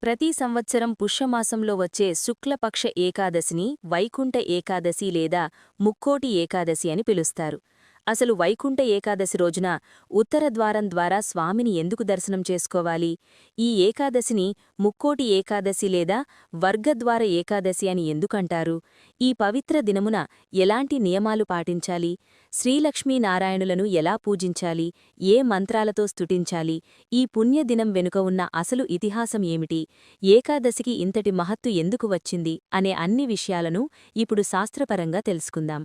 ప్రతి సంవత్సరం పుష్యమాసంలో వచ్చే శుక్లపక్ష ఏకాదశిని వైకుంఠ ఏకాదశి లేదా ముక్కోటి ఏకాదశి అని పిలుస్తారు. అసలు వైకుంఠ ఏకాదశి రోజున ఉత్తర ద్వారం ద్వారా స్వామిని ఎందుకు దర్శనం చేసుకోవాలి? ఈ ఏకాదశిని ముక్కోటి ఏకాదశి లేదా వర్గద్వార ఏకాదశి అని ఎందుకంటారు? ఈ పవిత్ర దినమున ఎలాంటి నియమాలు పాటించాలి? శ్రీలక్ష్మీనారాయణులను ఎలా పూజించాలి? ఏ మంత్రాలతో స్తుతించాలి? ఈ పుణ్యదినం వెనుక ఉన్న అసలు ఇతిహాసం ఏమిటి? ఏకాదశికి ఇంతటి మహత్తు ఎందుకు వచ్చింది? అనే అన్ని విషయాలను ఇప్పుడు శాస్త్రపరంగా తెలుసుకుందాం.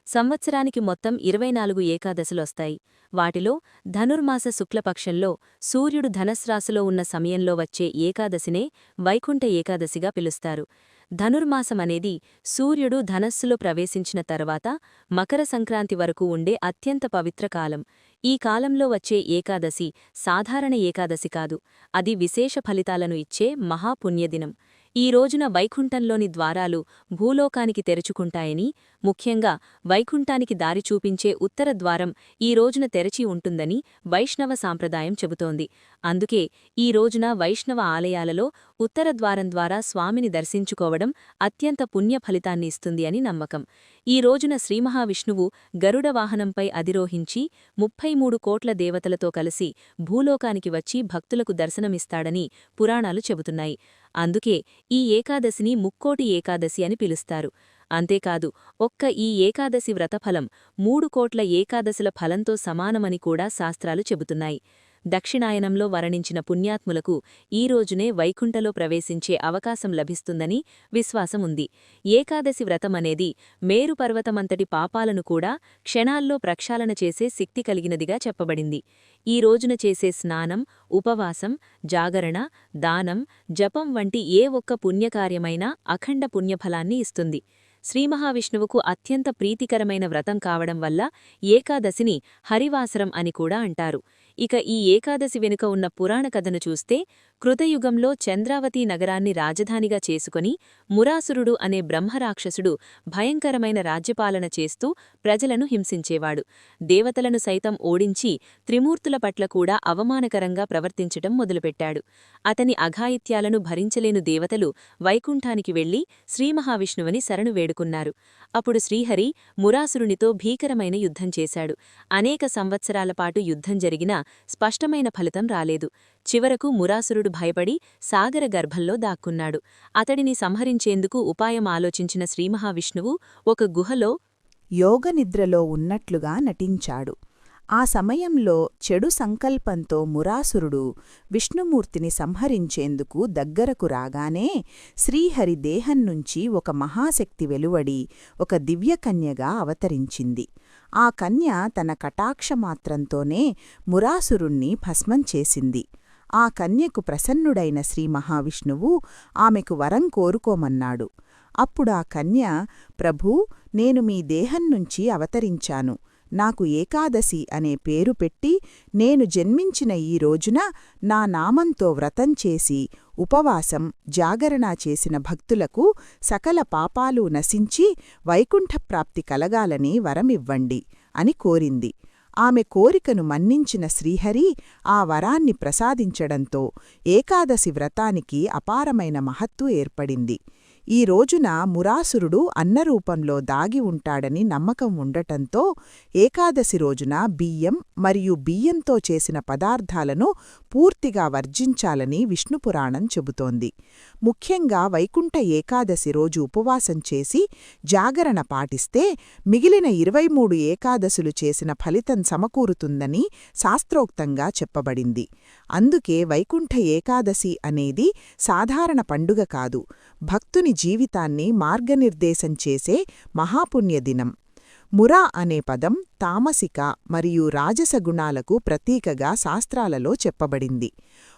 సంవత్సరానికి మొత్తం 24 ఏకాదశులొస్తాయి. వాటిలో ధనుర్మాస శుక్లపక్షంలో సూర్యుడు ధనస్రాశిలో ఉన్న సమయంలో వచ్చే ఏకాదశినే వైకుంఠ ఏకాదశిగా పిలుస్తారు. ధనుర్మాసమనేది సూర్యుడు ధనస్సులో ప్రవేశించిన తర్వాత మకర సంక్రాంతి వరకు ఉండే అత్యంత పవిత్ర కాలం. ఈ కాలంలో వచ్చే ఏకాదశి సాధారణ ఏకాదశి కాదు, అది విశేష ఫలితాలను ఇచ్చే మహాపుణ్యదినం. ఈ రోజున వైకుంఠంలోని ద్వారాలు భూలోకానికి తెరుచుకుంటాయని, ముఖ్యంగా వైకుంఠానికి దారి చూపించే ఉత్తర ద్వారం ఈ రోజున తెరచి ఉంటుందని వైష్ణవ సాంప్రదాయం చెబుతోంది. అందుకే ఈ రోజున వైష్ణవ ఆలయాలలో ఉత్తర ద్వారం ద్వారా స్వామిని దర్శించుకోవడం అత్యంత పుణ్య ఫలితాన్ని ఇస్తుంది అని నమ్మకం. ఈ రోజున శ్రీమహావిష్ణువు గరుడ వాహనంపై అధిరోహించి 33 కోట్ల దేవతలతో కలిసి భూలోకానికి వచ్చి భక్తులకు దర్శనమిస్తాడని పురాణాలు చెబుతున్నాయి. అందుకే ఈ ఏకాదశిని ముక్కోటి ఏకాదశి అని పిలుస్తారు. అంతేకాదు, ఒక్క ఈ ఏకాదశి వ్రతఫలం 3 కోట్ల ఏకాదశుల ఫలంతో సమానమని కూడా శాస్త్రాలు చెబుతున్నాయి. దక్షిణాయనంలో వరణించిన పుణ్యాత్ములకు ఈ రోజునే వైకుంఠలో ప్రవేశించే అవకాశం లభిస్తుందని విశ్వాసముంది. ఏకాదశి వ్రతమనేది మేరు పర్వతమంతటి పాపాలను కూడా క్షణాల్లో ప్రక్షాళన చేసే శక్తి కలిగినదిగా చెప్పబడింది. ఈ రోజున చేసే స్నానం, ఉపవాసం, జాగరణ, దానం, జపం వంటి ఏ ఒక్క పుణ్యకార్యమైనా అఖండ పుణ్యఫలాన్ని ఇస్తుంది. శ్రీమహావిష్ణువుకు అత్యంత ప్రీతికరమైన వ్రతం కావడం వల్ల ఏకాదశిని హరివాసరం అని కూడా అంటారు. ఇక ఈ ఏకాదశి వెనుక ఉన్న పురాణ కథను చూస్తే, కృతయుగంలో చంద్రావతీ నగరాన్ని రాజధానిగా చేసుకుని మురాసురుడు అనే బ్రహ్మరాక్షసుడు భయంకరమైన రాజ్యపాలన చేస్తూ ప్రజలను హింసించేవాడు. దేవతలను సైతం ఓడించి త్రిమూర్తుల పట్ల కూడా అవమానకరంగా ప్రవర్తించటం మొదలుపెట్టాడు. అతని అఘాయిత్యాలను భరించలేని దేవతలు వైకుంఠానికి వెళ్లి శ్రీమహావిష్ణువుని శరణు వేడుకున్నారు. అప్పుడు శ్రీహరి మురాసురునితో భీకరమైన యుద్ధం చేశాడు. అనేక సంవత్సరాల పాటు యుద్ధం జరిగినా స్పష్టమైన ఫలితం రాలేదు. చివరకు మురాసురుడు భయపడి సాగర గర్భంలో దాక్కున్నాడు. అతడిని సంహరించేందుకు ఉపాయం ఆలోచించిన శ్రీమహావిష్ణువు ఒక గుహలో యోగనిద్రలో ఉన్నట్లుగా నటించాడు. ఆ సమయంలో చెడు సంకల్పంతో మురాసురుడు విష్ణుమూర్తిని సంహరించేందుకు దగ్గరకు రాగానే శ్రీహరి దేహం నుంచి ఒక మహాశక్తి వెలువడి ఒక దివ్యకన్యగా అవతరించింది. ఆ కన్య తన కటాక్షమాత్రంతోనే మురాసురుణ్ణి భస్మం చేసింది. ఆ కన్యకు ప్రసన్నుడైన శ్రీమహావిష్ణువు ఆమెకు వరం కోరుకోమన్నాడు. అప్పుడా కన్య, ప్రభూ, నేను మీ దేహం నుంచి అవతరించాను. నాకు ఏకాదశి అనే పేరు పెట్టి నేను జన్మించిన ఈ రోజున నా నామంతో వ్రతం చేసి ఉపవాసం, జాగరణ చేసిన భక్తులకు సకల పాపాలు నశించి వైకుంఠప్రాప్తి కలగాలని వరమివ్వండి అని కోరింది. ఆమె కోరికను మన్నించిన శ్రీహరి ఆ వరాన్ని ప్రసాదించడంతో ఏకాదశి వ్రతానికి అపారమైన మహత్తు ఏర్పడింది. ఈ రోజున మురాసురుడు అన్నరూపంలో దాగి ఉంటాడని నమ్మకం ఉండటంతో ఏకాదశి రోజున బియ్యం మరియు బియ్యంతో చేసిన పదార్థాలను పూర్తిగా వర్జించాలని విష్ణుపురాణం చెబుతోంది. ముఖ్యంగా వైకుంఠ ఏకాదశి రోజు ఉపవాసం చేసి జాగరణ పాటిస్తే మిగిలిన 23 ఏకాదశులు చేసిన ఫలితం సమకూరుతుందని శాస్త్రోక్తంగా చెప్పబడింది. అందుకే వైకుంఠ ఏకాదశి అనేది సాధారణ పండుగ కాదు, భక్తుని జీవితాన్ని మార్గనిర్దేశం చేసే మహాపుణ్యదినం. మురా అనే పదం తామసిక మరియు రాజస గుణాలకు ప్రతీకగా శాస్త్రాలలో చెప్పబడింది.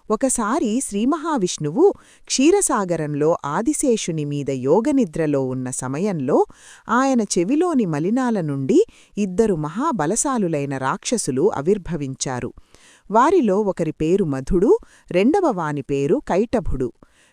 ఒకసారి శ్రీమహావిష్ణువు క్షీరసాగరంలో ఆదిశేషుని మీద యోగనిద్రలో ఉన్న సమయంలో ఆయన చెవిలోని మలినాల నుండి 2 మహాబలశాలులైన రాక్షసులు ఆవిర్భవించారు. వారిలో ఒకరి పేరు మధుడు, రెండవవాని పేరు కైటభుడు.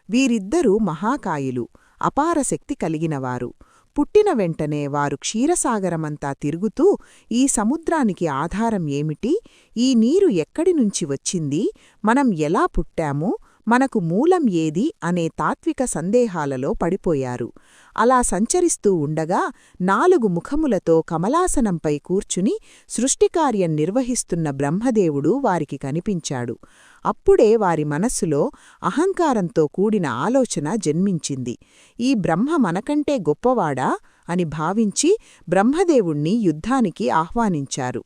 వీరిద్దరూ మహాకాయులు, అపారశక్తి కలిగినవారు. పుట్టిన వెంటనే వారు క్షీరసాగరమంతా తిరుగుతూ ఈ సముద్రానికి ఆధారం ఏమిటి, ఈ నీరు ఎక్కడినుంచి వచ్చింది, మనం ఎలా పుట్టాము, మనకు మూలం ఏది అనే తాత్విక సందేహాలలో పడిపోయారు. అలా సంచరిస్తూ ఉండగా 4 ముఖములతో కమలాసనంపై కూర్చుని సృష్టికార్యం నిర్వహిస్తున్న బ్రహ్మదేవుడు వారికి కనిపించాడు. అప్పుడే వారి మనస్సులో అహంకారంతో కూడిన ఆలోచన జన్మించింది. ఈ బ్రహ్మ మనకంటే గొప్పవాడా అని భావించి బ్రహ్మదేవుణ్ణి యుద్ధానికి ఆహ్వానించారు.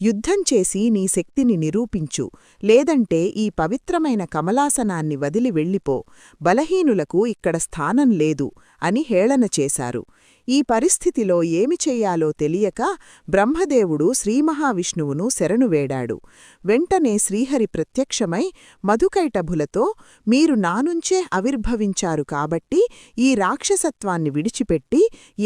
యుద్ధం చేసి నీ శక్తిని నిరూపించు, లేదంటే ఈ పవిత్రమైన కమలాసనాన్ని వదిలి వెళ్ళిపో, బలహీనులకు ఇక్కడ స్థానం లేదు అని హేళన చేశారు. ఈ పరిస్థితిలో ఏమి చెయ్యాలో తెలియక బ్రహ్మదేవుడు శ్రీమహావిష్ణువును శరణువేడాడు. వెంటనే శ్రీహరి ప్రత్యక్షమై మధుకైటభులతో, మీరు నానుంచే ఆవిర్భవించారు కాబట్టి ఈ రాక్షసత్వాన్ని విడిచిపెట్టి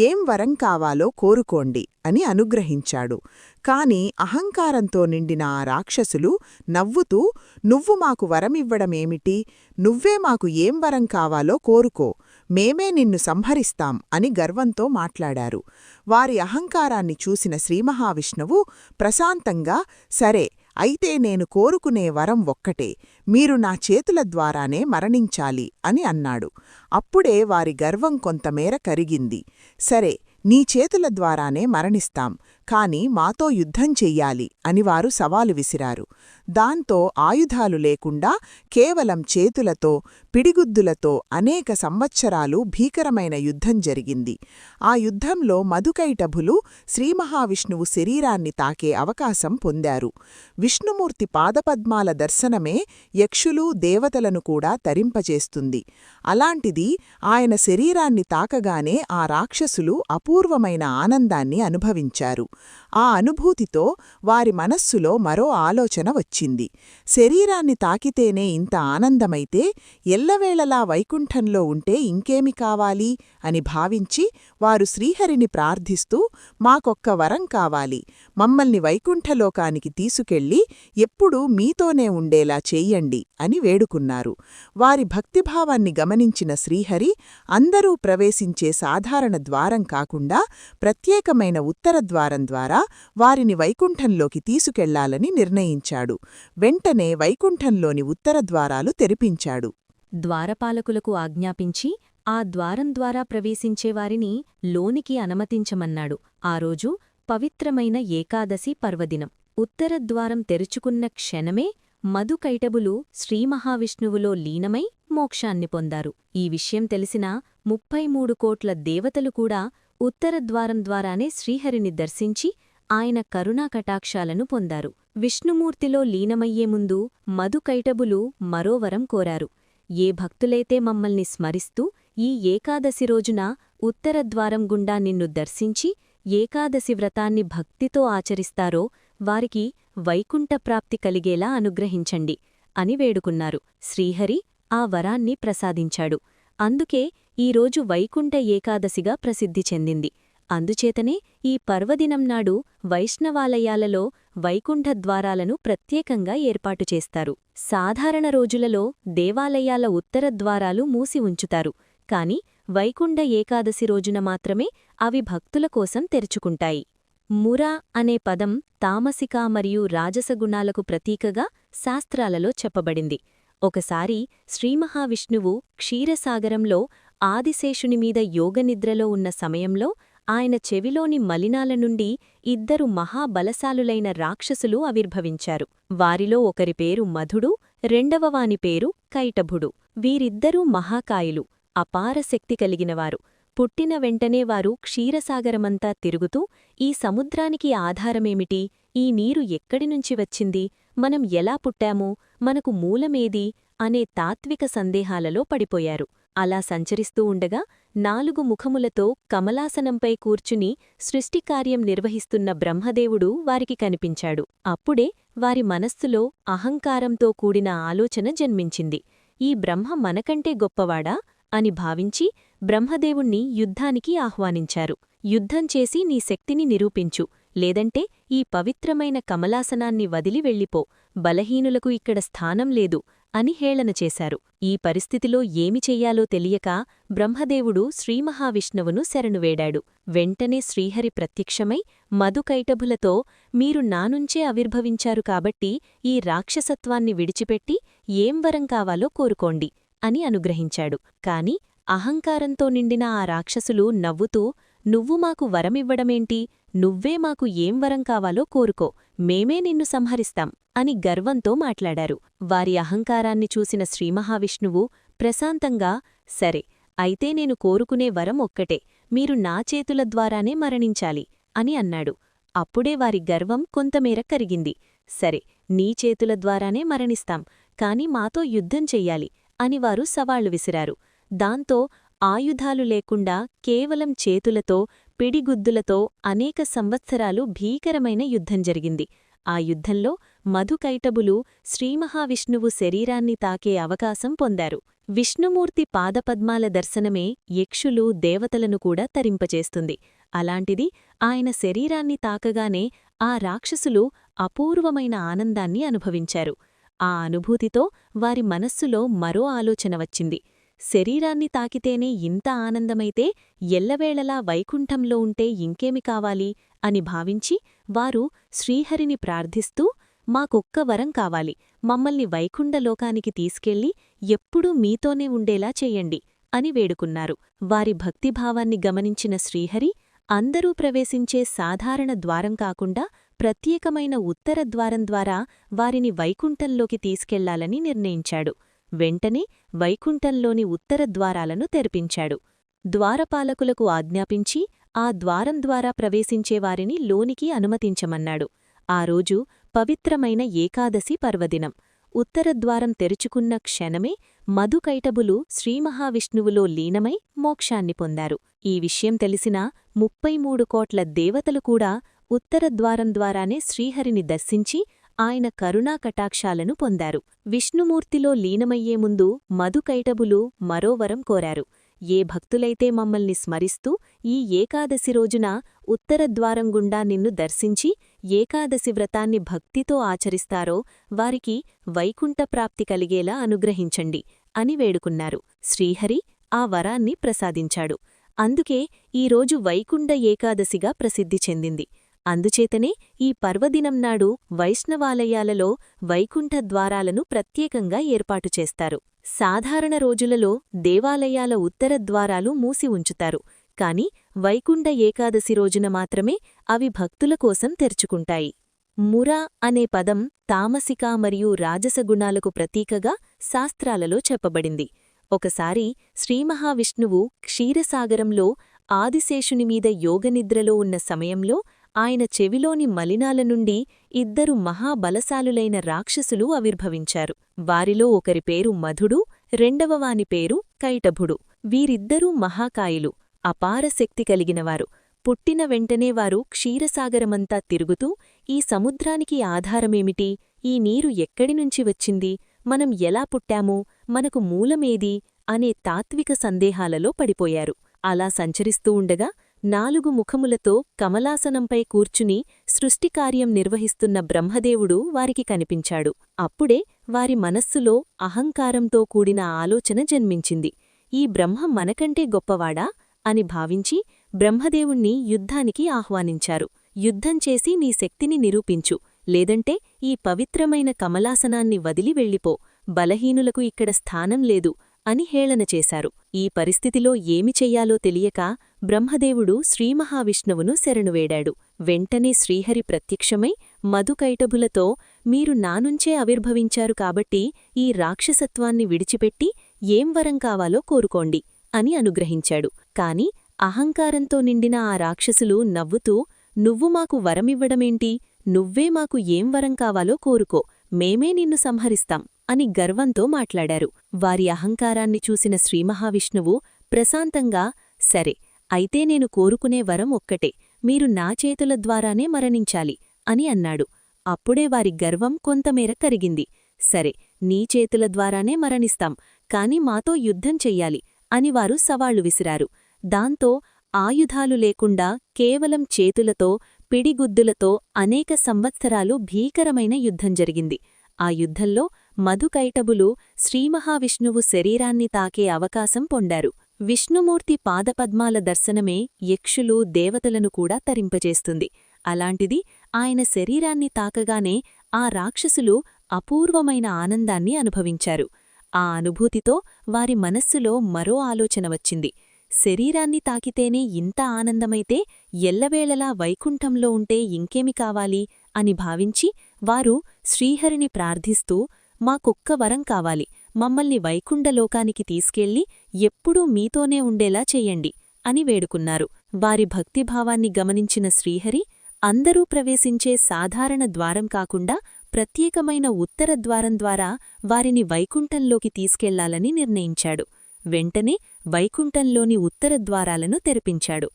ఏం వరం కావాలో కోరుకోండి అని అనుగ్రహించాడు. కాని అహంకారంతో నిండిన ఆ రాక్షసులు నవ్వుతూ, నువ్వు మాకు వరమివ్వడమేమిటి? నువ్వే మాకు ఏం వరం కావాలో కోరుకో, మేమే నిన్ను సంహరిస్తాం అని గర్వంతో మాట్లాడారు. వారి అహంకారాన్ని చూసిన శ్రీమహావిష్ణువు ప్రశాంతంగా, సరే అయితే నేను కోరుకునే వరం ఒక్కటే, మీరు నా చేతుల ద్వారానే మరణించాలి అని అన్నాడు. అప్పుడే వారి గర్వం కొంతమేర కరిగింది. సరే, నీ చేతుల ద్వారానే మరణిస్తాం, కాని మాతో యుద్ధం చెయ్యాలి అని వారు సవాలు విసిరారు. దాంతో ఆయుధాలు లేకుండా కేవలం చేతులతో, పిడిగుద్దులతో అనేక సంవత్సరాలు భీకరమైన యుద్ధం జరిగింది. ఆ యుద్ధంలో మధుకైటభులు శ్రీమహావిష్ణువు శరీరాన్ని తాకే అవకాశం పొందారు. విష్ణుమూర్తి పాదపద్మాల దర్శనమే యక్షులు, దేవతలను కూడా తరింపచేస్తుంది. అలాంటిది ఆయన శరీరాన్ని తాకగానే ఆ రాక్షసులు అపూర్వమైన ఆనందాన్ని అనుభవించారు. ఆ అనుభూతితో వారి మనస్సులో మరో ఆలోచన వచ్చింది. శరీరాన్ని తాకితేనే ఇంత ఆనందమైతే ఎల్లవేళలా వైకుంఠంలో ఉంటే ఇంకేమి కావాలి అని భావించి వారు శ్రీహరిని ప్రార్థిస్తూ, మాకొక్క వరం కావాలి, మమ్మల్ని వైకుంఠలోకానికి తీసుకెళ్లి ఎప్పుడూ మీతోనే ఉండేలా చెయ్యండి అని వేడుకున్నారు. వారి భక్తిభావాన్ని గమనించిన శ్రీహరి అందరూ ప్రవేశించే సాధారణ ద్వారం కాకుండా ప్రత్యేకమైన ఉత్తరద్వారం ద్వారా వారిని వైకుంఠంలోకి తీసుకెళ్లాలని నిర్ణయించాడు. వెంటనే వైకుంఠంలోని ఉత్తరద్వారాలు తెరిపించాడు. ద్వారపాలకులకు ఆజ్ఞాపించి ఆ ద్వారం ద్వారా ప్రవేశించేవారిని లోనికి అనుమతించమన్నాడు. ఆ రోజు పవిత్రమైన ఏకాదశి పర్వదినం. ఉత్తరద్వారం తెరుచుకున్న క్షణమే మధుకైటభులు శ్రీమహావిష్ణువులో లీనమై మోక్షాన్ని పొందారు. ఈ విషయం తెలిసిన 33 కోట్ల దేవతలు కూడా ఉత్తరద్వారం ద్వారానే శ్రీహరిని దర్శించి ఆయన కరుణాకటాక్షాలను పొందారు. విష్ణుమూర్తిలో లీనమయ్యే ముందు మధుకైటభులు మరో వరం కోరారు. ఏ భక్తులైతే మమ్మల్ని స్మరిస్తూ ఈ ఏకాదశి రోజున ఉత్తరద్వారం గుండా నిన్ను దర్శించి ఏకాదశి వ్రతాన్ని భక్తితో ఆచరిస్తారో వారికి వైకుంఠప్రాప్తి కలిగేలా అనుగ్రహించండి అని వేడుకున్నారు. శ్రీహరి ఆ వరాన్ని ప్రసాదించాడు. అందుకే ఈరోజు వైకుంఠ ఏకాదశిగా ప్రసిద్ధి చెందింది. అందుచేతనే ఈ పర్వదినం నాడు వైష్ణవాలయాలలో వైకుంఠద్వారాలను ప్రత్యేకంగా ఏర్పాటు చేస్తారు. సాధారణ రోజులలో దేవాలయాల ఉత్తరద్వారాలు మూసి ఉంచుతారు. కాని వైకుంఠ ఏకాదశి రోజున మాత్రమే అవి భక్తుల కోసం తెరుచుకుంటాయి. మురా అనే పదం తామసిక మరియు రాజసగుణాలకు ప్రతీకగా శాస్త్రాలలో చెప్పబడింది. ఒకసారి శ్రీమహావిష్ణువు క్షీరసాగరంలో ఆదిశేషునిమీద యోగనిద్రలో ఉన్న సమయంలో ఆయన చెవిలోని మలినాల నుండి 2 మహాబలశాలులైన రాక్షసులు ఆవిర్భవించారు. వారిలో ఒకరి పేరు మధుడు, రెండవవాని పేరు కైటభుడు. వీరిద్దరూ మహాకాయులు, అపార శక్తి కలిగినవారు. పుట్టిన వెంటనే వారు క్షీరసాగరమంతా తిరుగుతూ, ఈ సముద్రానికి ఆధారమేమిటి, ఈ నీరు ఎక్కడినుంచి వచ్చింది, మనం ఎలా పుట్టామో, మనకు మూలమేది అనే తాత్విక సందేహాలలో పడిపోయారు. అలా సంచరిస్తూ ఉండగా 4 ముఖములతో కమలాసనంపై కూర్చుని సృష్టికార్యం నిర్వహిస్తున్న బ్రహ్మదేవుడు వారికి కనిపించాడు. అప్పుడే వారి మనస్సులో అహంకారంతో కూడిన ఆలోచన జన్మించింది. ఈ బ్రహ్మ మనకంటే గొప్పవాడా అని భావించి బ్రహ్మదేవుణ్ణి యుద్ధానికి ఆహ్వానించారు. యుద్ధం చేసి నీ శక్తిని నిరూపించు, లేదంటే ఈ పవిత్రమైన కమలాసనాన్ని వదిలి వెళ్ళిపో, బలహీనులకు ఇక్కడ స్థానం లేదు అని హేళన చేశారు. ఈ పరిస్థితిలో ఏమి చెయ్యాలో తెలియక బ్రహ్మదేవుడు శ్రీమహావిష్ణువును శరణువేడాడు. వెంటనే శ్రీహరి ప్రత్యక్షమై మధుకైటభులతో మీరు నానుంచే ఆవిర్భవించారు కాబట్టి ఈ రాక్షసత్వాన్ని విడిచిపెట్టి ఏం వరం కావాలో కోరుకోండి అని అనుగ్రహించాడు. కాని అహంకారంతో నిండిన ఆ రాక్షసులు నవ్వుతూ నువ్వు మాకు వరమివ్వడమేంటి, నువ్వే మాకు ఏం వరం కావాలో కోరుకో, మేమే నిన్ను సంహరిస్తాం అని గర్వంతో మాట్లాడారు. వారి అహంకారాన్ని చూసిన శ్రీమహావిష్ణువు ప్రశాంతంగా సరే అయితే నేను కోరుకునే వరం ఒక్కటే, మీరు నా చేతుల ద్వారానే మరణించాలి అని అన్నాడు. అప్పుడే వారి గర్వం కొంతమేర కరిగింది. సరే నీ చేతుల ద్వారానే మరణిస్తాం, కాని మాతో యుద్ధం చెయ్యాలి అని వారు సవాళ్లు విసిరారు. దాంతో ఆయుధాలు లేకుండా కేవలం చేతులతో పిడిగుద్దులతో అనేక సంవత్సరాలు భీకరమైన యుద్ధం జరిగింది. ఆ యుద్ధంలో మధుకైటబులు శ్రీమహావిష్ణువు శరీరాన్ని తాకే అవకాశం పొందారు. విష్ణుమూర్తి పాదపద్మాల దర్శనమే యక్షులు దేవతలను కూడా తరింపచేస్తుంది. అలాంటిది ఆయన శరీరాన్ని తాకగానే ఆ రాక్షసులు అపూర్వమైన ఆనందాన్ని అనుభవించారు. ఆ అనుభూతితో వారి మనస్సులో మరో ఆలోచన వచ్చింది. శరీరాన్ని తాకితేనే ఇంత ఆనందమైతే ఎల్లవేళలా వైకుంఠంలో ఉంటే ఇంకేమి కావాలి అని భావించి వారు శ్రీహరిని ప్రార్థిస్తూ మాకొక్క వరం కావాలి, మమ్మల్ని వైకుంఠలోకానికి తీసుకెళ్లి ఎప్పుడూ మీతోనే ఉండేలా చెయ్యండి అని వేడుకున్నారు. వారి భక్తిభావాన్ని గమనించిన శ్రీహరి అందరూ ప్రవేశించే సాధారణ ద్వారం కాకుండా ప్రత్యేకమైన ఉత్తర ద్వారం ద్వారా వారిని వైకుంఠంలోకి తీసుకెళ్లాలని నిర్ణయించాడు. వెంటనే వైకుంఠంలోని ఉత్తర ద్వారాలను తెరిపించాడు. ద్వారపాలకులకు ఆజ్ఞాపించి ఆ ద్వారం ద్వారా ప్రవేశించేవారిని లోనికి అనుమతించమన్నాడు. ఆ రోజు పవిత్రమైన ఏకాదశి పర్వదినం. ఉత్తరద్వారం తెరుచుకున్న క్షణమే మధుకైటబులు శ్రీమహావిష్ణువులో లీనమై మోక్షాన్ని పొందారు. ఈ విషయం తెలిసిన 33 కోట్ల దేవతలు కూడా ఉత్తరద్వారం ద్వారానే శ్రీహరిని దర్శించి ఆయన కరుణాకటాక్షాలను పొందారు. విష్ణుమూర్తిలో లీనమయ్యే ముందు మధుకైటబులు మరో వరం కోరారు. ఏ భక్తులైతే మమ్మల్ని స్మరిస్తూ ఈ ఏకాదశి రోజున ఉత్తరద్వారం గుండా నిన్ను దర్శించి ఏకాదశి వ్రతాన్ని భక్తితో ఆచరిస్తారో వారికి వైకుంఠప్రాప్తి కలిగేలా అనుగ్రహించండి అని వేడుకున్నారు. శ్రీహరి ఆ వరాన్ని ప్రసాదించాడు. అందుకే ఈరోజు వైకుంఠ ఏకాదశిగా ప్రసిద్ధి చెందింది. అందుచేతనే ఈ పర్వదినం నాడు వైష్ణవాలయాలలో వైకుంఠ ద్వారాలను ప్రత్యేకంగా ఏర్పాటు చేస్తారు. సాధారణ రోజులలో దేవాలయాల ఉత్తర ద్వారాలు మూసి ఉంచుతారు. కాని వైకుంఠ ఏకాదశి రోజున మాత్రమే అవి భక్తుల కోసం తెరుచుకుంటాయి. మురా అనే పదం తామసిక మరియు రాజసగుణాలకు ప్రతీకగా శాస్త్రాలలో చెప్పబడింది. ఒకసారి శ్రీమహావిష్ణువు క్షీరసాగరంలో ఆదిశేషునిమీద యోగనిద్రలో ఉన్న సమయంలో ఆయన చెవిలోని మలినాల నుండి 2 మహాబలశాలులైన రాక్షసులు ఆవిర్భవించారు. వారిలో ఒకరి పేరు మధుడు, రెండవవాని పేరు కైటభుడు. వీరిద్దరూ మహాకాయులు, అపార శక్తి కలిగినవారు. పుట్టిన వెంటనే వారు క్షీరసాగరమంతా తిరుగుతూ ఈ సముద్రానికి ఆధారమేమిటి, ఈ నీరు ఎక్కడినుంచి వచ్చింది, మనం ఎలా పుట్టాము, మనకు మూలమేది అనే తాత్విక సందేహాలలో పడిపోయారు. అలా సంచరిస్తూ ఉండగా 4 ముఖములతో కమలాసనంపై కూర్చుని సృష్టికార్యం నిర్వహిస్తున్న బ్రహ్మదేవుడు వారికి కనిపించాడు. అప్పుడే వారి మనస్సులో అహంకారంతో కూడిన ఆలోచన జన్మించింది. ఈ బ్రహ్మ మనకంటే గొప్పవాడా అని భావించి బ్రహ్మదేవుణ్ణి యుద్ధానికి ఆహ్వానించారు. యుద్ధం చేసి నీ శక్తిని నిరూపించు, లేదంటే ఈ పవిత్రమైన కమలాసనాన్ని వదిలి వెళ్ళిపో, బలహీనులకు ఇక్కడ స్థానం లేదు అని హేళన చేశారు. ఈ పరిస్థితిలో ఏమి చెయ్యాలో తెలియక బ్రహ్మదేవుడు శ్రీమహావిష్ణువును శరణువేడాడు. వెంటనే శ్రీహరి ప్రత్యక్షమై మధుకైటభులతో మీరు నానుంచే ఆవిర్భవించారు కాబట్టి ఈ రాక్షసత్వాన్ని విడిచిపెట్టి ఏం వరం కావాలో కోరుకోండి అని అనుగ్రహించాడు. కాని అహంకారంతో నిండిన ఆ రాక్షసులు నవ్వుతూ నువ్వు మాకు వరమివ్వడమేంటి, నువ్వే మాకు ఏం వరం కావాలో కోరుకో, మేమే నిన్ను సంహరిస్తాం అని గర్వంతో మాట్లాడారు. వారి అహంకారాన్ని చూసిన శ్రీమహావిష్ణువు ప్రశాంతంగా సరే అయితే నేను కోరుకునే వరం ఒక్కటే, మీరు నా చేతుల ద్వారానే మరణించాలి అని అన్నాడు. అప్పుడే వారి గర్వం కొంతమేర కరిగింది. సరే నీ చేతుల ద్వారానే మరణిస్తాం, కాని మాతో యుద్ధం చెయ్యాలి అని వారు సవాళ్లు విసిరారు. దాంతో ఆయుధాలు లేకుండా కేవలం చేతులతో పిడిగుద్దులతో అనేక సంవత్సరాలు భీకరమైన యుద్ధం జరిగింది. ఆ యుద్ధంలో మధుకైటబులు శ్రీమహావిష్ణువు శరీరాన్ని తాకే అవకాశం పొందారు. విష్ణుమూర్తి పాదపద్మాల దర్శనమే యక్షులు దేవతలను కూడా తరింపజేస్తుంది. అలాంటిది ఆయన శరీరాన్ని తాకగానే ఆ రాక్షసులు అపూర్వమైన ఆనందాన్ని అనుభవించారు. ఆ అనుభూతితో వారి మనస్సులో మరో ఆలోచన వచ్చింది. శరీరాన్ని తాకితేనే ఇంత ఆనందమైతే ఎల్లవేళలా వైకుంఠంలో ఉంటే ఇంకేమి కావాలి అని భావించి వారు శ్రీహరిని ప్రార్థిస్తూ, మాకొక్క వరం కావాలి, మమ్మల్ని వైకుంఠలోకానికి తీసుకెళ్లి ఎప్పుడూ మీతోనే ఉండేలా చెయ్యండి అని వేడుకున్నారు. వారి భక్తిభావాన్ని గమనించిన శ్రీహరి అందరూ ప్రవేశించే సాధారణ ద్వారం కాకుండా ప్రత్యేకమైన ఉత్తర ద్వారం ద్వారా వారిని వైకుంఠంలోకి తీసుకెళ్లాలని నిర్ణయించాడు. వెంటనే వైకుంఠంలోని ఉత్తర ద్వారాలను తెరిపించాడు.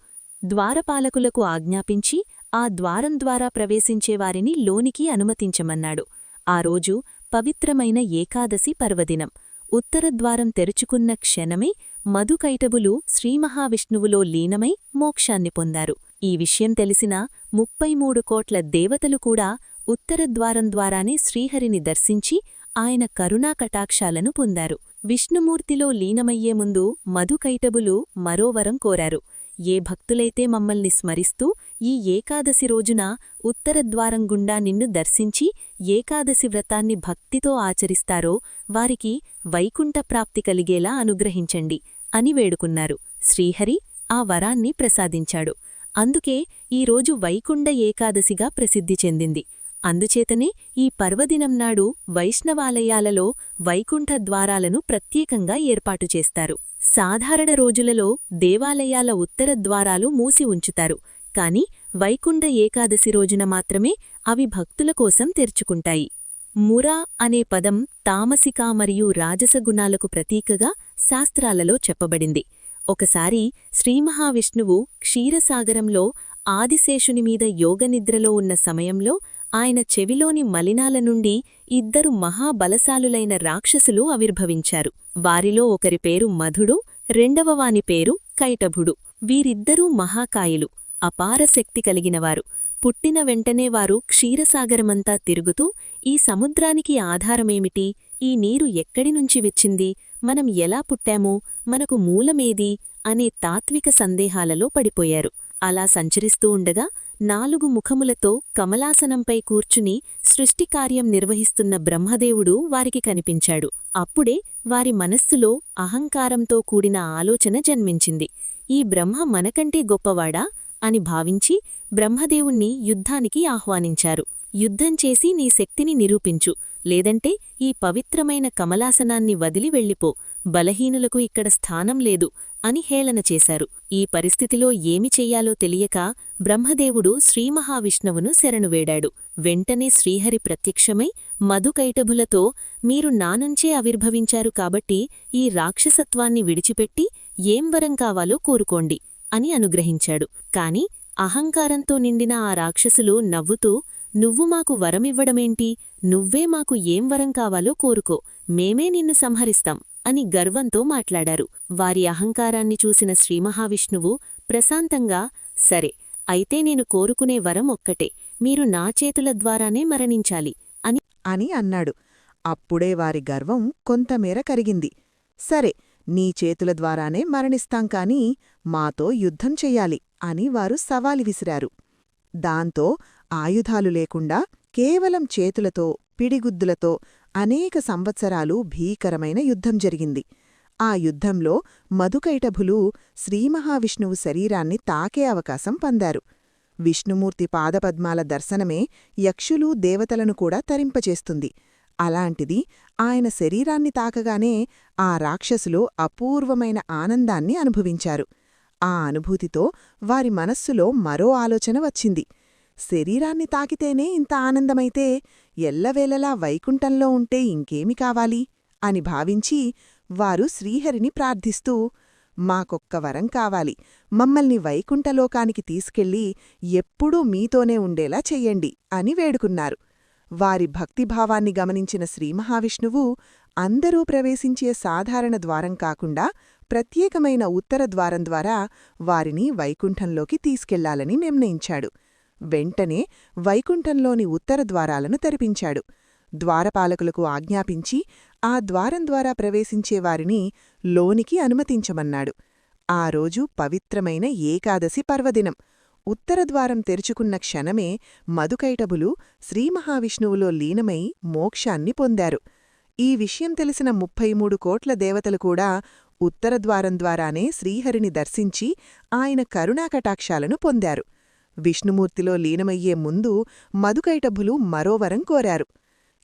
ద్వారపాలకులకు ఆజ్ఞాపించి ఆ ద్వారం ద్వారా ప్రవేశించేవారిని లోనికి అనుమతించమన్నాడు. ఆ రోజు పవిత్రమైన ఏకాదశి పర్వదినం. ఉత్తరద్వారం తెరుచుకున్న క్షణమే మధుకైటబులు శ్రీమహావిష్ణువులో లీనమై మోక్షాన్ని పొందారు. ఈ విషయం తెలిసిన 33 కోట్ల దేవతలు కూడా ఉత్తరద్వారం ద్వారానే శ్రీహరిని దర్శించి ఆయన కరుణాకటాక్షాలను పొందారు. విష్ణుమూర్తిలో లీనమయ్యే ముందు మధుకైటబులు మరో వరం కోరారు. ఏ భక్తులైతే మమ్మల్ని స్మరిస్తూ ఈ ఏకాదశి రోజున ఉత్తరద్వారం గుండా నిన్ను దర్శించి ఏకాదశి వ్రతాన్ని భక్తితో ఆచరిస్తారో వారికి వైకుంఠప్రాప్తి కలిగేలా అనుగ్రహించండి అని వేడుకున్నారు. శ్రీహరి ఆ వరాన్ని ప్రసాదించాడు. అందుకే ఈరోజు వైకుంఠ ఏకాదశిగా ప్రసిద్ధి చెందింది. అందుచేతనే ఈ పర్వదినం నాడు వైష్ణవాలయాలలో వైకుంఠ ద్వారాలను ప్రత్యేకంగా ఏర్పాటు చేస్తారు. సాధారణ రోజులలో దేవాలయాల ఉత్తర ద్వారాలు మూసి ఉంచుతారు. కాని వైకుంఠ ఏకాదశి రోజున మాత్రమే అవి భక్తుల కోసం తెరుచుకుంటాయి. మురా అనే పదం తామసిక మరియు రాజసగుణాలకు ప్రతీకగా శాస్త్రాలలో చెప్పబడింది. ఒకసారి శ్రీమహావిష్ణువు క్షీరసాగరంలో ఆదిశేషునిమీద యోగనిద్రలో ఉన్న సమయంలో ఆయన చెవిలోని మలినాల నుండి 2 మహాబలశాలులైన రాక్షసులు ఆవిర్భవించారు. వారిలో ఒకరి పేరు మధుడు, రెండవవాని పేరు కైటభుడు. వీరిద్దరూ మహాకాయులు, అపార శక్తి కలిగినవారు. పుట్టిన వెంటనే వారు క్షీరసాగరమంతా తిరుగుతూ ఈ సముద్రానికి ఆధారమేమిటి, ఈ నీరు ఎక్కడినుంచి వచ్చింది, మనం ఎలా పుట్టాము, మనకు మూలమేది అనే తాత్విక సందేహాలలో పడిపోయారు. అలా సంచరిస్తూ ఉండగా 4 ముఖములతో కమలాసనంపై కూర్చుని సృష్టికార్యం నిర్వహిస్తున్న బ్రహ్మదేవుడు వారికి కనిపించాడు. అప్పుడే వారి మనస్సులో అహంకారంతో కూడిన ఆలోచన జన్మించింది. ఈ బ్రహ్మ మనకంటే గొప్పవాడా అని భావించి బ్రహ్మదేవుణ్ణి యుద్ధానికి ఆహ్వానించారు. యుద్ధం చేసి నీ శక్తిని నిరూపించు, లేదంటే ఈ పవిత్రమైన కమలాసనాన్ని వదిలి వెళ్ళిపో, బలహీనులకు ఇక్కడ స్థానం లేదు అని హేళన చేశారు. ఈ పరిస్థితిలో ఏమి చెయ్యాలో తెలియక బ్రహ్మదేవుడు శ్రీమహావిష్ణువును శరణువేడాడు. వెంటనే శ్రీహరి ప్రత్యక్షమై మధుకైటభులతో, మీరు నానుంచే ఆవిర్భవించారు కాబట్టి ఈ రాక్షసత్వాన్ని విడిచిపెట్టి ఏం వరం కావాలో కోరుకోండి అని అనుగ్రహించాడు. కాని అహంకారంతో నిండిన ఆ రాక్షసులు నవ్వుతూ, నువ్వు మాకు వరమివ్వడమేంటి, నువ్వే మాకు ఏం వరం కావాలో కోరుకో, మేమే నిన్ను సంహరిస్తాం అని గర్వంతో మాట్లాడారు. వారి అహంకారాన్ని చూసిన శ్రీమహావిష్ణువు ప్రశాంతంగా, సరే అయితే నేను కోరుకునే వరం ఒక్కటే, మీరు నా చేతుల ద్వారానే మరణించాలి అని అన్నాడు. అప్పుడే వారి గర్వం కొంతమేర కరిగింది. సరే, నీ చేతుల ద్వారానే మరణిస్తాం కాని మాతో యుద్ధం చెయ్యాలి అని వారు సవాలు విసిరారు. దాంతో ఆయుధాలు లేకుండా కేవలం చేతులతో, పిడిగుద్దులతో అనేక సంవత్సరాలు భీకరమైన యుద్ధం జరిగింది. ఆ యుద్ధంలో మధుకైటభులు శ్రీమహావిష్ణువు శరీరాన్ని తాకే అవకాశం పొందారు. విష్ణుమూర్తి పాదపద్మాల దర్శనమే యక్షులు దేవతలను కూడా తరింపచేస్తుంది. అలాంటిది ఆయన శరీరాన్ని తాకగానే ఆ రాక్షసులు అపూర్వమైన ఆనందాన్ని అనుభవించారు. ఆ అనుభూతితో వారి మనస్సులో మరో ఆలోచన వచ్చింది. శరీరాన్ని తాకితేనే ఇంత ఆనందమైతే ఎల్లవేళలా వైకుంఠంలో ఉంటే ఇంకేమి కావాలి అని భావించి వారు శ్రీహరిని ప్రార్థిస్తూ, మాకొక్క వరం కావాలి, మమ్మల్ని వైకుంఠలోకానికి తీసుకెళ్లి ఎప్పుడూ మీతోనే ఉండేలా చెయ్యండి అని వేడుకున్నారు. వారి భక్తిభావాన్ని గమనించిన శ్రీమహావిష్ణువు అందరూ ప్రవేశించే సాధారణ ద్వారం కాకుండా ప్రత్యేకమైన ఉత్తర ద్వారం ద్వారా వారిని వైకుంఠంలోకి తీసుకెళ్లాలని నిర్ణయించాడు. వెంటనే వైకుంఠంలోని ఉత్తర ద్వారాలను తెరిపించాడు. ద్వారపాలకులకు ఆజ్ఞాపించి ఆ ద్వారం ద్వారా ప్రవేశించేవారిని లోనికి అనుమతించమన్నాడు. ఆ రోజు పవిత్రమైన ఏకాదశి పర్వదినం. ఉత్తరద్వారం తెరుచుకున్న క్షణమే మధుకైటభులు శ్రీమహావిష్ణువులో లీనమై మోక్షాన్ని పొందారు. ఈ విషయం తెలిసిన 33 కోట్ల దేవతలు కూడా ఉత్తరద్వారం ద్వారానే శ్రీహరిని దర్శించి ఆయన కరుణాకటాక్షాలను పొందారు. విష్ణుమూర్తిలో లీనమయ్యే ముందు మధుకైటభులు మరో వరం కోరారు.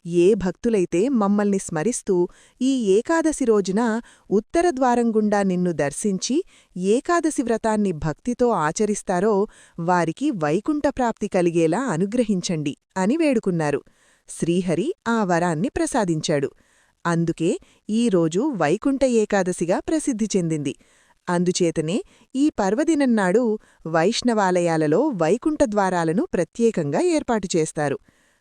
ఏ భక్తులైతే మమ్మల్ని స్మరిస్తూ ఈ ఏకాదశి రోజున ఉత్తరద్వారం గుండా నిన్ను దర్శించి ఏకాదశి వ్రతాన్ని భక్తితో ఆచరిస్తారో వారికి వైకుంఠప్రాప్తి కలిగేలా అనుగ్రహించండి అని వేడుకున్నారు. శ్రీహరి ఆ వరాన్ని ప్రసాదించాడు. అందుకే ఈరోజు వైకుంఠ ఏకాదశిగా ప్రసిద్ధి చెందింది. అందుచేతనే ఈ పర్వదినన్నాడు వైష్ణవాలయాలలో వైకుంఠద్వారాలను ప్రత్యేకంగా ఏర్పాటు చేస్తారు.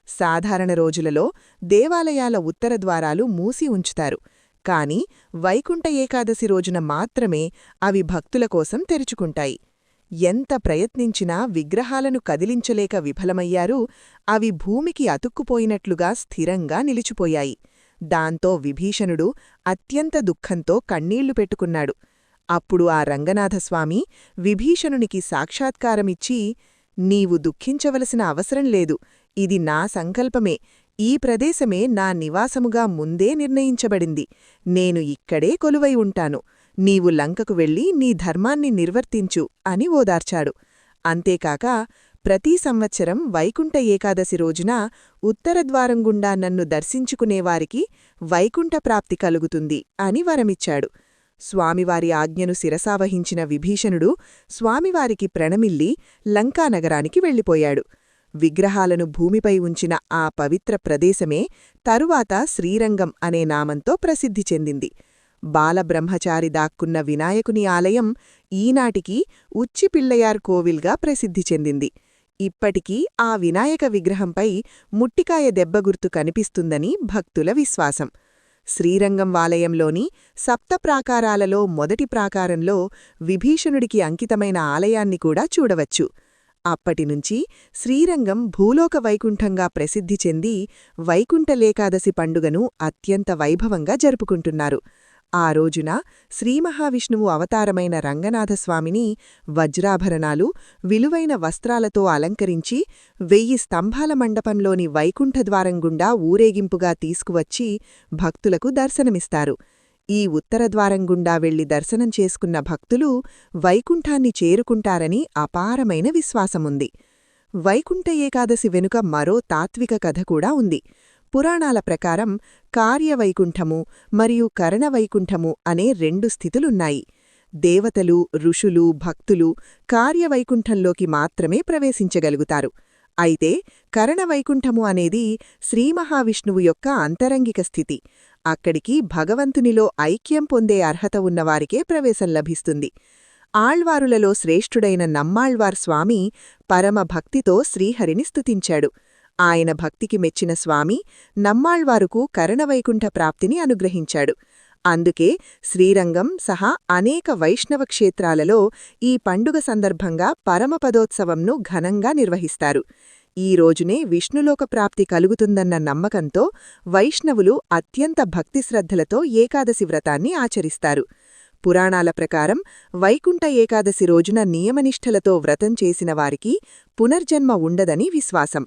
సాధారణ రోజులలో దేవాలయాల ఉత్తరద్వారాలు మూసి ఉంచుతారు. కాని వైకుంఠ ఏకాదశి రోజున మాత్రమే అవి భక్తుల కోసం తెరుచుకుంటాయి. ఎంత ప్రయత్నించినా విగ్రహాలను కదిలించలేక విఫలమయ్యారు. అవి భూమికి అతుక్కుపోయినట్లుగా స్థిరంగా నిలిచిపోయాయి. దాంతో విభీషణుడు అత్యంత దుఃఖంతో కన్నీళ్లు పెట్టుకున్నాడు. అప్పుడు ఆ రంగనాథస్వామి విభీషణునికి సాక్షాత్కారమిచ్చి, నీవు దుఃఖించవలసిన అవసరం లేదు, ఇది నా సంకల్పమే, ఈ ప్రదేశమే నా నివాసముగా ముందే నిర్ణయించబడింది, నేను ఇక్కడే కొలువై ఉంటాను, నీవు లంకకు వెళ్ళి నీ ధర్మాన్ని నిర్వర్తించు అని ఓదార్చాడు. అంతేకాక ప్రతి సంవత్సరం వైకుంఠ ఏకాదశి రోజున ఉత్తరద్వారం గుండా నన్ను దర్శించుకునేవారికి వైకుంఠప్రాప్తి కలుగుతుంది అని వరమిచ్చాడు. స్వామివారి ఆజ్ఞను శిరసావహించిన విభీషణుడు స్వామివారికి ప్రణమిల్లి లంకానగరానికి వెళ్ళిపోయాడు. విగ్రహాలను భూమిపై ఉంచిన ఆ పవిత్ర ప్రదేశమే తరువాత శ్రీరంగం అనే నామంతో ప్రసిద్ధి చెందింది. బాలబ్రహ్మచారి దాక్కున్న వినాయకుని ఆలయం ఈనాటికి ఉచ్చిపిళ్ళయార్ కోవిల్గా ప్రసిద్ధి చెందింది. ఇప్పటికీ ఆ వినాయక విగ్రహంపై ముట్టికాయ దెబ్బగుర్తు కనిపిస్తుందని భక్తుల విశ్వాసం. శ్రీరంగం ఆలయంలోని సప్తప్రాకారాలలో మొదటి ప్రాకారంలో విభీషణుడికి అంకితమైన ఆలయాన్ని కూడా చూడవచ్చు. అప్పటినుంచి శ్రీరంగం భూలోక వైకుంఠంగా ప్రసిద్ధి చెంది వైకుంఠలేకాదశి పండుగను అత్యంత వైభవంగా జరుపుకుంటున్నారు. ఆ రోజున శ్రీమహావిష్ణువు అవతారమైన రంగనాథస్వామిని వజ్రాభరణాలు, విలువైన వస్త్రాలతో అలంకరించి 1000 స్తంభాల మండపంలోని వైకుంఠద్వారం గుండా ఊరేగింపుగా తీసుకువచ్చి భక్తులకు దర్శనమిస్తారు. ఈ ఉత్తరద్వారం గుండా వెళ్లి దర్శనం చేసుకున్న భక్తులు వైకుంఠాన్ని చేరుకుంటారని అపారమైన విశ్వాసముంది. వైకుంఠ ఏకాదశి వెనుక మరో తాత్విక కథ కూడా ఉంది. పురాణాల ప్రకారం కార్యవైకుంఠము మరియు కరణవైకుంఠము అనే 2 స్థితులున్నాయి. దేవతలు, ఋషులు, భక్తులు కార్యవైకుంఠంలోకి మాత్రమే ప్రవేశించగలుగుతారు. అయితే కరణవైకుంఠము అనేది శ్రీమహావిష్ణువు యొక్క అంతరంగిక స్థితి. అక్కడికి భగవంతునిలో ఐక్యం పొందే అర్హత ఉన్నవారికే ప్రవేశం లభిస్తుంది. ఆళ్వారులలో శ్రేష్ఠుడైన నమ్మాళ్వార్ స్వామి పరమ భక్తితో శ్రీహరిని స్తుతించాడు. ఆయన భక్తికి మెచ్చిన స్వామి నమ్మాళ్వారుకు కరణవైకుంఠ ప్రాప్తిని అనుగ్రహించాడు. అందుకే శ్రీరంగం సహా అనేక వైష్ణవ క్షేత్రాలలో ఈ పండుగ సందర్భంగా పరమపదోత్సవంను ఘనంగా నిర్వహిస్తారు. ఈ రోజునే విష్ణులోక ప్రాప్తి కలుగుతుందన్న నమ్మకంతో వైష్ణవులు అత్యంత భక్తిశ్రద్ధలతో ఏకాదశి వ్రతాన్ని ఆచరిస్తారు. పురాణాల ప్రకారం వైకుంఠ ఏకాదశి రోజున నియమనిష్టలతో వ్రతం చేసిన వారికి పునర్జన్మ ఉండదని విశ్వాసం.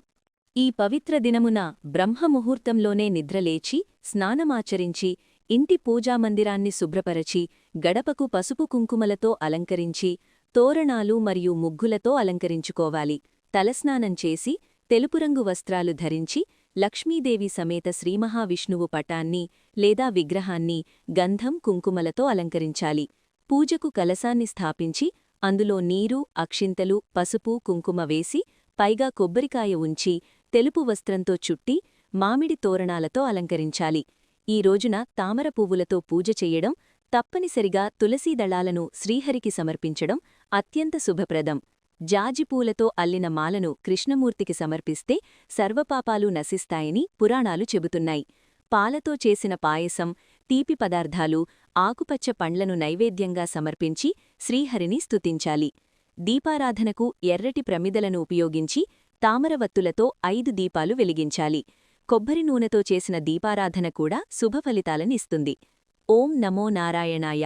ఈ పవిత్ర దినమున బ్రహ్మముహూర్తంలోనే నిద్రలేచి స్నానమాచరించి ఇంటి పూజామందిరాన్ని శుభ్రపరచి గడపకు పసుపు కుంకుమలతో అలంకరించి తోరణాలు మరియు ముగ్గులతో అలంకరించుకోవాలి. తలస్నానం చేసి తెలుపురంగు వస్త్రాలు ధరించి లక్ష్మీదేవి సమేత శ్రీమహావిష్ణువు పటాన్ని లేదా విగ్రహాన్ని గంధం కుంకుమలతో అలంకరించాలి. పూజకు కలశాన్ని స్థాపించి అందులో నీరు, అక్షింతలు, పసుపు, కుంకుమ వేసి పైగా కొబ్బరికాయ ఉంచి తెలుపు వస్త్రంతో చుట్టి మామిడి తోరణాలతో అలంకరించాలి. ఈ రోజున తామర పువ్వులతో పూజ చెయ్యడం, తప్పనిసరిగా తులసీదళాలను శ్రీహరికి సమర్పించడం అత్యంత శుభప్రదం. జాజిపూలతో అల్లిన మాలను కృష్ణమూర్తికి సమర్పిస్తే సర్వపాపాలు నశిస్తాయని పురాణాలు చెబుతున్నాయి. పాలతో చేసిన పాయసం, తీపి పదార్థాలు, ఆకుపచ్చ పండ్లను నైవేద్యంగా సమర్పించి శ్రీహరిని స్తుతించాలి. దీపారాధనకు ఎర్రటి ప్రమిదలను ఉపయోగించి తామరవత్తులతో 5 దీపాలు వెలిగించాలి. కొబ్బరి నూనెతో చేసిన దీపారాధన కూడా శుభఫలితాలనిస్తుంది. ఓం నమో నారాయణాయ.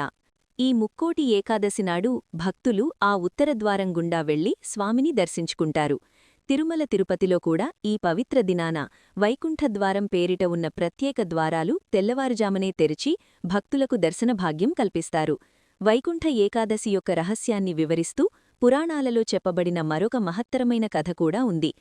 ఈ ముక్కోటి ఏకాదశి నాడు భక్తులు ఆ ఉత్తరద్వారం గుండా వెళ్లి స్వామిని దర్శించుకుంటారు. తిరుమల తిరుపతిలో కూడా ఈ పవిత్ర దినాన వైకుంఠద్వారం పేరిట ఉన్న ప్రత్యేక ద్వారాలు తెల్లవారుజామనే తెరిచి భక్తులకు దర్శనభాగ్యం కల్పిస్తారు. వైకుంఠ ఏకాదశి యొక్క రహస్యాన్ని వివరిస్తూ పురాణాలలో చెప్పబడిన మరొక మహత్తరమైన కథ కూడా ఉంది.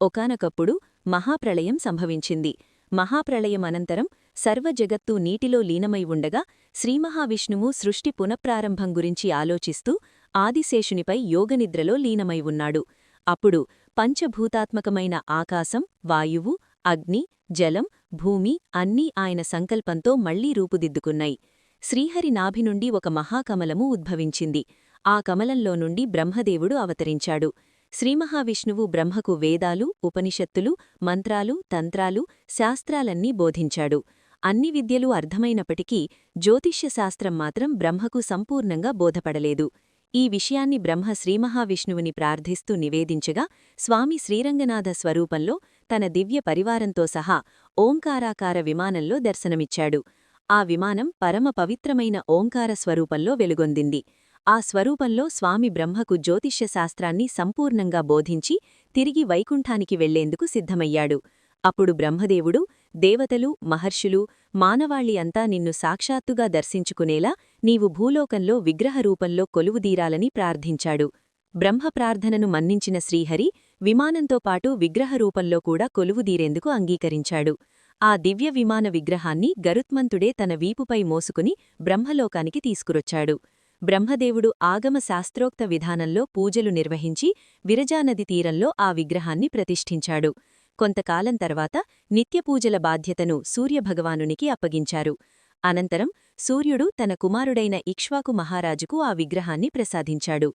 ఒకానొకప్పుడు మహాప్రళయం సంభవించింది. మహాప్రళయం అనంతరం సర్వజగత్తూ నీటిలో లీనమై ఉండగా శ్రీమహావిష్ణువు సృష్టి పునఃప్రారంభం గురించి ఆలోచిస్తూ ఆదిశేషునిపై యోగనిద్రలో లీనమై ఉన్నాడు. అప్పుడు పంచభూతాత్మకమైన ఆకాశం, వాయువు, అగ్ని, జలం, భూమి అన్నీ ఆయన సంకల్పంతో మళ్లీ రూపుదిద్దుకున్నాయి. శ్రీహరి నాభి నుండి ఒక మహాకమలము ఉద్భవించింది. ఆ కమలంలో నుండి బ్రహ్మదేవుడు అవతరించాడు. శ్రీమహావిష్ణువు బ్రహ్మకు వేదాలు, ఉపనిషత్తులు, మంత్రాలు, తంత్రాలు, శాస్త్రాలన్నీ బోధించాడు. అన్ని విద్యలు అర్థమైనప్పటికీ జ్యోతిష్యశాస్త్రం మాత్రం బ్రహ్మకు సంపూర్ణంగా బోధపడలేదు. ఈ విషయాన్ని బ్రహ్మ శ్రీమహావిష్ణువుని ప్రార్థిస్తూ నివేదించగా స్వామి శ్రీరంగనాథ స్వరూపంలో తన దివ్య పరివారంతో సహా ఓంకారాకార విమానంలో దర్శనమిచ్చాడు. ఆ విమానం పరమ పవిత్రమైన ఓంకార స్వరూపంలో వెలుగొందింది. ఆ స్వరూపంలో స్వామి బ్రహ్మకు జ్యోతిష్యశాస్త్రాన్ని సంపూర్ణంగా బోధించి తిరిగి వైకుంఠానికి వెళ్లేందుకు సిద్ధమయ్యాడు. అప్పుడు బ్రహ్మదేవుడు, దేవతలు, మహర్షులు, మానవాళి అంతా నిన్ను సాక్షాత్తుగా దర్శించుకునేలా నీవు భూలోకంలో విగ్రహరూపంలో కొలువుదీరాలని ప్రార్థించాడు. బ్రహ్మ ప్రార్థనను మన్నించిన శ్రీహరి విమానంతో పాటు విగ్రహరూపంలో కూడా కొలువుదీరేందుకు అంగీకరించాడు. ఆ దివ్య విమాన విగ్రహాన్ని గరుత్మంతుడే తన వీపుపై మోసుకుని బ్రహ్మలోకానికి తీసుకురొచ్చాడు. బ్రహ్మదేవుడు ఆగమ శాస్త్రోక్త విధానంలో పూజలు నిర్వహించి విరజానది తీరంలో ఆ విగ్రహాన్ని ప్రతిష్ఠించాడు. కొంతకాలం తర్వాత నిత్యపూజల బాధ్యతను సూర్యభగవానునికి అప్పగించారు. అనంతరం సూర్యుడు తన కుమారుడైన ఇక్ష్వాకు మహారాజుకు ఆ విగ్రహాన్ని ప్రసాదించాడు.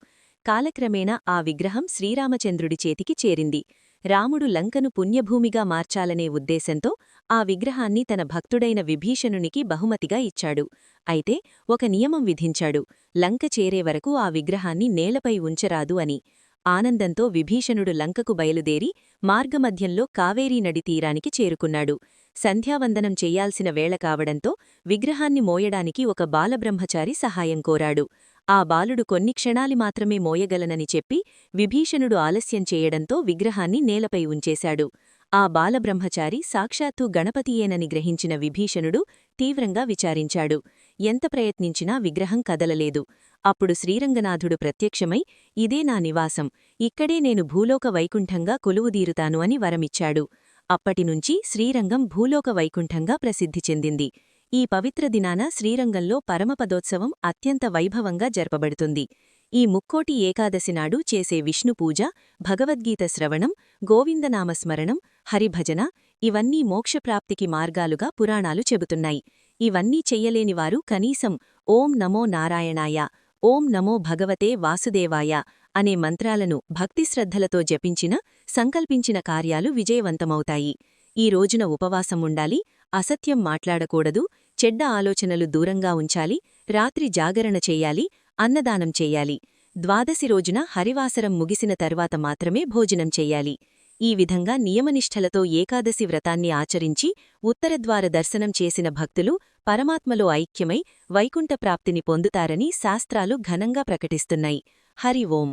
కాలక్రమేణా ఆ విగ్రహం శ్రీరామచంద్రుడి చేతికి చేరింది. రాముడు లంకను పుణ్యభూమిగా మార్చాలనే ఉద్దేశంతో ఆ విగ్రహాన్ని తన భక్తుడైన విభీషణునికి బహుమతిగా ఇచ్చాడు. అయితే ఒక నియమం విధించాడు: లంక చేరే వరకు ఆ విగ్రహాన్ని నేలపై ఉంచరాదు అని. ఆనందంతో విభీషణుడు లంకకు బయలుదేరి మార్గమధ్యంలో కావేరీ నడి తీరానికి చేరుకున్నాడు. సంధ్యావందనం చెయ్యాల్సిన వేళ కావడంతో విగ్రహాన్ని మోయడానికి ఒక బాలబ్రహ్మచారి సహాయం కోరాడు. ఆ బాలుడు కొన్ని క్షణాలి మాత్రమే మోయగలనని చెప్పి విభీషణుడు ఆలస్యం చేయడంతో విగ్రహాన్ని నేలపై ఉంచేశాడు. ఆ బాలబ్రహ్మచారి సాక్షాత్తు గణపతియేనని గ్రహించిన విభీషణుడు తీవ్రంగా విచారించాడు. ఎంత ప్రయత్నించినా విగ్రహం కదలలేదు. అప్పుడు శ్రీరంగనాథుడు ప్రత్యక్షమై, ఇదే నా నివాసం, ఇక్కడే నేను భూలోక వైకుంఠంగా కొలువుదీరుతాను అని వరమిచ్చాడు. అప్పటినుంచి శ్రీరంగం భూలోక వైకుంఠంగా ప్రసిద్ధి చెందింది. ఈ పవిత్ర దినాన శ్రీరంగంలో పరమపదోత్సవం అత్యంత వైభవంగా జరపబడుతుంది. ఈ ముక్కోటి ఏకాదశి నాడు చేసే విష్ణుపూజ, భగవద్గీత శ్రవణం, గోవిందనామస్మరణం, హరిభజన ఇవన్నీ మోక్షప్రాప్తికి మార్గాలుగా పురాణాలు చెబుతున్నాయి. ఇవన్నీ చెయ్యలేనివారు కనీసం ఓం నమో నారాయణాయ, ఓం నమో భగవతే వాసుదేవాయ అనే మంత్రాలను భక్తిశ్రద్ధలతో జపించిన, సంకల్పించిన కార్యాలు విజయవంతమవుతాయి. ఈ రోజున ఉపవాసం ఉండాలి, అసత్యం మాట్లాడకూడదు, చెడ్డ ఆలోచనలు దూరంగా ఉంచాలి, రాత్రి జాగరణ చెయ్యాలి, అన్నదానం చెయ్యాలి. ద్వాదశి రోజున హరివాసరం ముగిసిన తర్వాత మాత్రమే భోజనం చెయ్యాలి. ఈ విధంగా నియమనిష్ఠలతో ఏకాదశి వ్రతాన్ని ఆచరించి ఉత్తరద్వార దర్శనం చేసిన భక్తులు పరమాత్మలో ఐక్యమై వైకుంఠ ప్రాప్తిని పొందుతారని శాస్త్రాలు ఘనంగా ప్రకటిస్తున్నాయి. హరి ఓం.